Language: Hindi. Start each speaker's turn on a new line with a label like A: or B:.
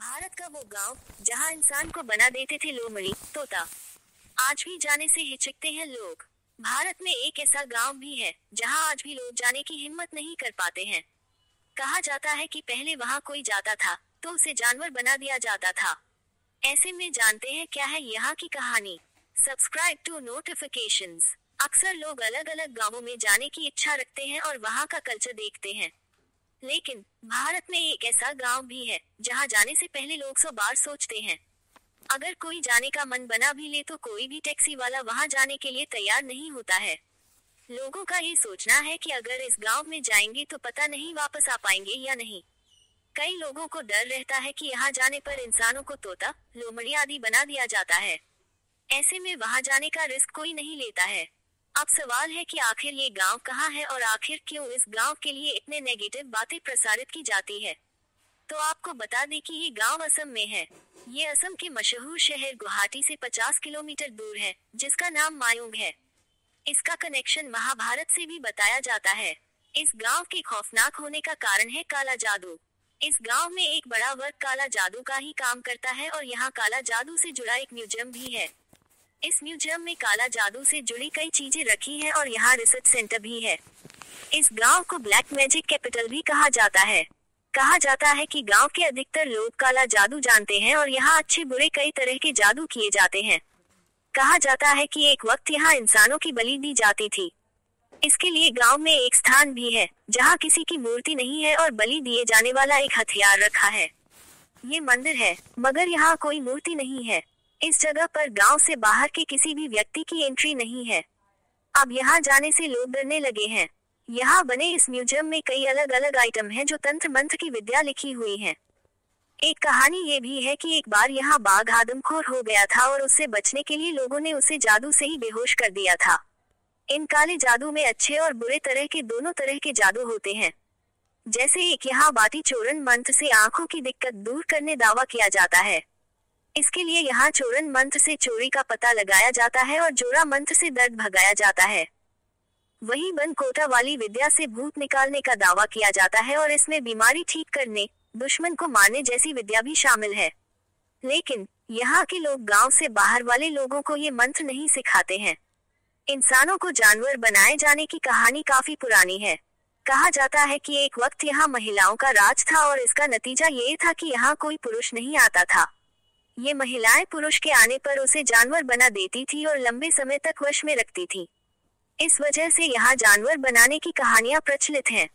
A: भारत का वो गांव जहां इंसान को बना देते थे लोमड़ी तोता, आज भी जाने से हिचकते हैं लोग। भारत में एक ऐसा गांव भी है जहां आज भी लोग जाने की हिम्मत नहीं कर पाते हैं। कहा जाता है कि पहले वहां कोई जाता था तो उसे जानवर बना दिया जाता था। ऐसे में जानते हैं क्या है यहाँ की कहानी। Subscribe to notifications. अक्सर लोग अलग अलग गांवों में जाने की इच्छा रखते हैं और वहां का कल्चर देखते हैं, लेकिन भारत में एक ऐसा गांव भी है जहां जाने से पहले लोग 100 बार सोचते हैं। अगर कोई जाने का मन बना भी ले तो कोई भी टैक्सी वाला वहां जाने के लिए तैयार नहीं होता है। लोगों का ये सोचना है कि अगर इस गांव में जाएंगे तो पता नहीं वापस आ पाएंगे या नहीं। कई लोगों को डर रहता है कि यहाँ जाने पर इंसानों को तोता, लोमड़ी आदि बना दिया जाता है। ऐसे में वहां जाने का रिस्क कोई नहीं लेता है। अब सवाल है कि आखिर ये गांव कहाँ है और आखिर क्यों इस गांव के लिए इतने नेगेटिव बातें प्रसारित की जाती है। तो आपको बता दें कि ये गांव असम में है। ये असम के मशहूर शहर गुवाहाटी से 50 किलोमीटर दूर है, जिसका नाम मायुंग है। इसका कनेक्शन महाभारत से भी बताया जाता है। इस गांव के खौफनाक होने का कारण है काला जादू। इस गांव में एक बड़ा वर्ग काला जादू का ही काम करता है और यहाँ काला जादू से जुड़ा एक म्यूजियम भी है। इस म्यूजियम में काला जादू से जुड़ी कई चीजें रखी हैं और यहाँ रिसर्च सेंटर भी है। इस गांव को ब्लैक मैजिक कैपिटल भी कहा जाता है। कहा जाता है कि गांव के अधिकतर लोग काला जादू जानते हैं और यहाँ अच्छे बुरे कई तरह के जादू किए जाते हैं। कहा जाता है कि एक वक्त यहाँ इंसानों की बलि दी जाती थी। इसके लिए गांव में एक स्थान भी है जहाँ किसी की मूर्ति नहीं है और बलि दिए जाने वाला एक हथियार रखा है। ये मंदिर है मगर यहाँ कोई मूर्ति नहीं है। इस जगह पर गांव से बाहर के किसी भी व्यक्ति की एंट्री नहीं है। अब यहाँ जाने से लोग डरने लगे हैं। यहाँ बने इस म्यूजियम में कई अलग अलग आइटम हैं जो तंत्र मंत्र की विद्या लिखी हुई है। एक कहानी ये भी है कि एक बार यहाँ बाघ आदमखोर हो गया था और उससे बचने के लिए लोगों ने उसे जादू से ही बेहोश कर दिया था। इन काले जादू में अच्छे और बुरे तरह के दोनों तरह के जादू होते हैं। जैसे एक यहाँ बाटी चोरन मंत्र से आंखों की दिक्कत दूर करने दावा किया जाता है। इसके लिए यहाँ चोरन मंत्र से चोरी का पता लगाया जाता है और जोरा मंत्र से दर्द भगाया जाता है। वही बन कोटा वाली विद्या से भूत निकालने का दावा किया जाता है और इसमें बीमारी ठीक करने, दुश्मन को मारने जैसी विद्या भी शामिल है। लेकिन यहाँ के लोग गांव से बाहर वाले लोगों को ये मंत्र नहीं सिखाते हैं। इंसानों को जानवर बनाए जाने की कहानी काफी पुरानी है। कहा जाता है कि एक वक्त यहाँ महिलाओं का राज था और इसका नतीजा ये था कि यहाँ कोई पुरुष नहीं आता था। ये महिलाएं पुरुष के आने पर उसे जानवर बना देती थी और लंबे समय तक वश में रखती थी। इस वजह से यहाँ जानवर बनाने की कहानियां प्रचलित हैं।